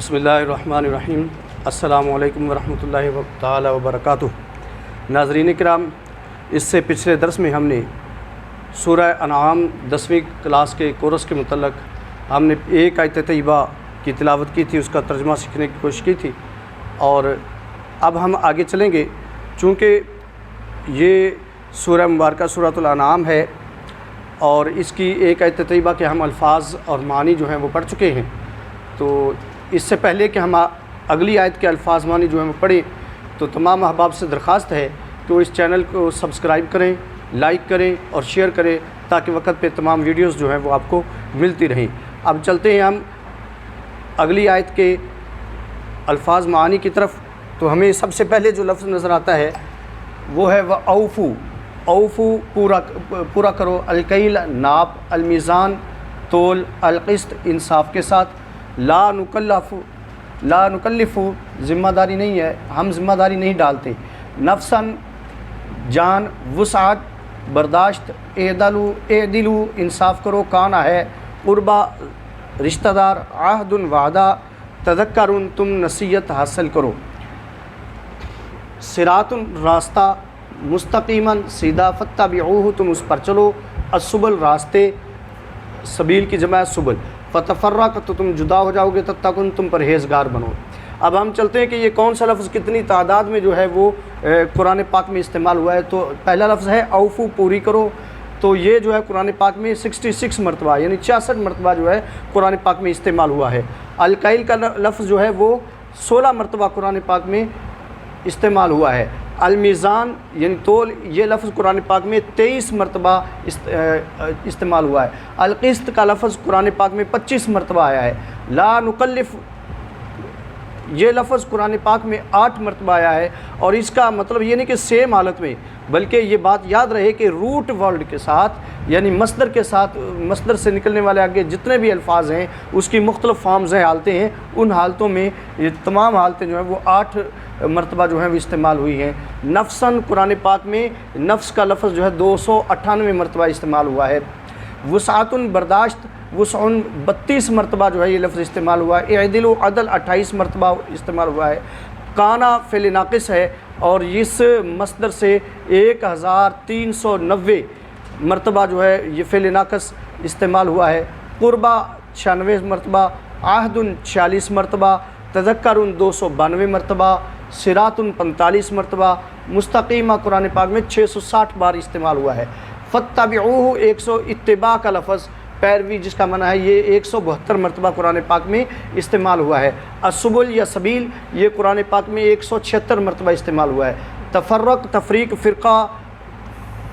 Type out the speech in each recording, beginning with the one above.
بسم اللہ الرحمن الرحیم۔ السلام علیکم ورحمۃ اللہ تعالی وبرکاتہ۔ ناظرین کرام، اس سے پچھلے درس میں ہم نے سورہ انعام 10ویں کلاس کے کورس کے متعلق ہم نے ایک آیت طیبہ کی تلاوت کی تھی، اس کا ترجمہ سیکھنے کی کوشش کی تھی، اور اب ہم آگے چلیں گے۔ چونکہ یہ سورہ مبارکہ سورۃ الانعام ہے اور اس کی ایک آیت طیبہ کے ہم الفاظ اور معنی جو ہیں وہ پڑھ چکے ہیں، تو اس سے پہلے کہ ہم اگلی آیت کے الفاظ معنی جو ہیں وہ پڑھیں، تو تمام احباب سے درخواست ہے کہ وہ اس چینل کو سبسکرائب کریں، لائک کریں اور شیئر کریں، تاکہ وقت پہ تمام ویڈیوز جو ہیں وہ آپ کو ملتی رہیں۔ اب چلتے ہیں ہم اگلی آیت کے الفاظ معانی کی طرف۔ تو ہمیں سب سے پہلے جو لفظ نظر آتا ہے وہ ہے وَأَوْفُوا، اوفو پورا کرو، الکیل ناپ، المیزان تول، القسط انصاف کے ساتھ، لا نکلف ذمہ داری نہیں ہے، ہم ذمہ داری نہیں ڈالتے، نفساً جان، وسعت برداشت، اعدلو انصاف کرو، کانا ہے، قربا رشتہ دار، عہد وعدہ، تذکرن تم نصیحت حاصل کرو، صراط راستہ، مستقیماً سیدھا، فتبعوہ تم اس پر چلو، السبل راستے، سبیل کی جمع سبل، فتفرق تو تم جدا ہو جاؤ گے، تتقن تم پرہیزگار بنو۔ اب ہم چلتے ہیں کہ یہ کون سا لفظ کتنی تعداد میں جو ہے وہ قرآن پاک میں استعمال ہوا ہے۔ تو پہلا لفظ ہے اوفو، پوری کرو، تو یہ جو ہے قرآن پاک میں 66 مرتبہ یعنی 66 مرتبہ جو ہے قرآن پاک میں استعمال ہوا ہے۔ الکیل کا لفظ جو ہے وہ 16 مرتبہ قرآن پاک میں استعمال ہوا ہے۔ المیزان یعنی تول، یہ لفظ قرآن پاک میں 23 مرتبہ استعمال ہوا ہے۔ القسط کا لفظ قرآن پاک میں 25 مرتبہ آیا ہے۔ لا نکلف، یہ لفظ قرآن پاک میں 8 مرتبہ آیا ہے، اور اس کا مطلب یہ نہیں کہ سیم حالت میں، بلکہ یہ بات یاد رہے کہ روٹ ورڈ کے ساتھ یعنی مصدر کے ساتھ، مصدر سے نکلنے والے آگے جتنے بھی الفاظ ہیں اس کی مختلف فارمز ہیں، حالتیں ہیں، ان حالتوں میں یہ تمام حالتیں جو ہیں وہ 8 مرتبہ جو ہیں وہ استعمال ہوئی ہیں۔ نفساً قرآن پاک میں نفس کا لفظ جو ہے 298 مرتبہ استعمال ہوا ہے۔ وسعتن برداشت، وسعن 32 مرتبہ جو ہے یہ لفظ استعمال ہوا ہے۔ اعدل و عدل 28 مرتبہ استعمال ہوا ہے۔ کانا فعل ناقص ہے اور اس مصدر سے 1390 مرتبہ جو ہے یہ فعل ناقص استعمال ہوا ہے۔ قربا 96 مرتبہ، عہد 46 مرتبہ، تذکر 292 مرتبہ، صراط 45 مرتبہ، مستقیمہ قرآن پاک میں 660 بار استعمال ہوا ہے۔ فتبعوہ، اتباع کا لفظ پیروی جس کا معنی ہے، یہ 172 مرتبہ قرآن پاک میں استعمال ہوا ہے۔ السبل یا سبیل، یہ قرآن پاک میں 176 مرتبہ استعمال ہوا ہے۔ تفرق، تفریق،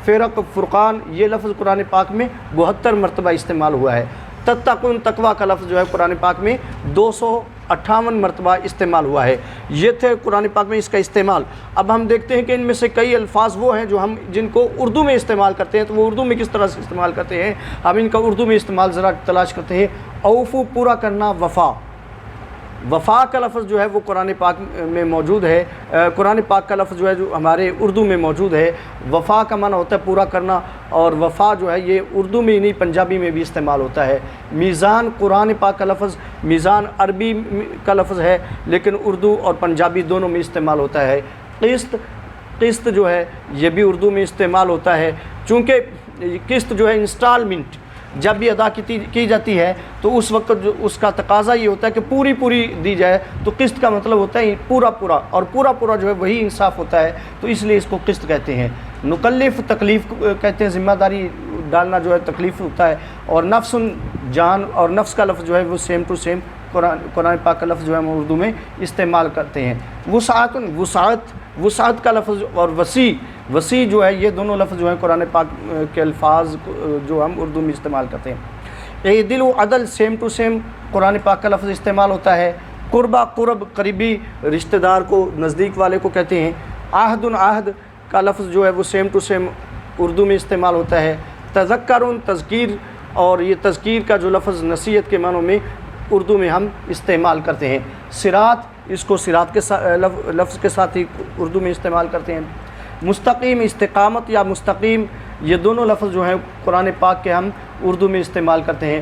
فرق، فرقان، یہ لفظ قرآن پاک میں 72 مرتبہ استعمال ہوا ہے۔ تتقون، تقویٰ کا لفظ جو ہے قرآن پاک میں 258 مرتبہ استعمال ہوا ہے۔ یہ تھے قرآن پاک میں اس کا استعمال۔ اب ہم دیکھتے ہیں کہ ان میں سے کئی الفاظ وہ ہیں جو ہم جن کو اردو میں استعمال کرتے ہیں، تو وہ اردو میں کس طرح سے استعمال کرتے ہیں، ہم ان کا اردو میں استعمال ذرا تلاش کرتے ہیں۔ اوفو، پورا کرنا، وفا، وفا کا لفظ جو ہے وہ قرآن پاک میں موجود ہے، قرآن پاک کا لفظ جو ہے جو ہمارے اردو میں موجود ہے۔ وفا کا معنی ہوتا ہے پورا کرنا، اور وفا جو ہے یہ اردو میں نہیں پنجابی میں بھی استعمال ہوتا ہے۔ میزان، قرآن پاک کا لفظ، میزان عربی کا لفظ ہے لیکن اردو اور پنجابی دونوں میں استعمال ہوتا ہے۔ قسط، قسط جو ہے یہ بھی اردو میں استعمال ہوتا ہے، چونکہ قسط جو ہے انسٹالمنٹ جب بھی ادا کی جاتی ہے تو اس وقت جو اس کا تقاضا یہ ہوتا ہے کہ پوری دی جائے، تو قسط کا مطلب ہوتا ہے پورا، اور پورا جو ہے وہی انصاف ہوتا ہے، تو اس لیے اس کو قسط کہتے ہیں۔ نکلف، تکلیف کہتے ہیں، ذمہ داری ڈالنا جو ہے تکلیف ہوتا ہے۔ اور نفس، جان، اور نفس کا لفظ جو ہے وہ سیم ٹو سیم قرآن پاک کا لفظ جو ہے ہم اردو میں استعمال کرتے ہیں۔ وسعت، وسعت کا لفظ، اور وسیع جو ہے، یہ دونوں لفظ جو ہیں قرآن پاک کے الفاظ جو ہم اردو میں استعمال کرتے ہیں۔ عدل و عدل سیم ٹو سیم قرآن پاک کا لفظ استعمال ہوتا ہے۔ قربا، قرب، قریبی رشتہ دار کو، نزدیک والے کو کہتے ہیں۔ عہد، عہد کا لفظ جو ہے وہ سیم ٹو سیم اردو میں استعمال ہوتا ہے۔ تذکر، تذکیر، اور یہ تذکیر کا جو لفظ نصیحت کے معنوں میں اردو میں ہم استعمال کرتے ہیں۔ صراط، اس کو صراط کے لفظ کے ساتھ ہی اردو میں استعمال کرتے ہیں۔ مستقیم، استقامت یا مستقیم، یہ دونوں لفظ جو ہیں قرآن پاک کے ہم اردو میں استعمال کرتے ہیں۔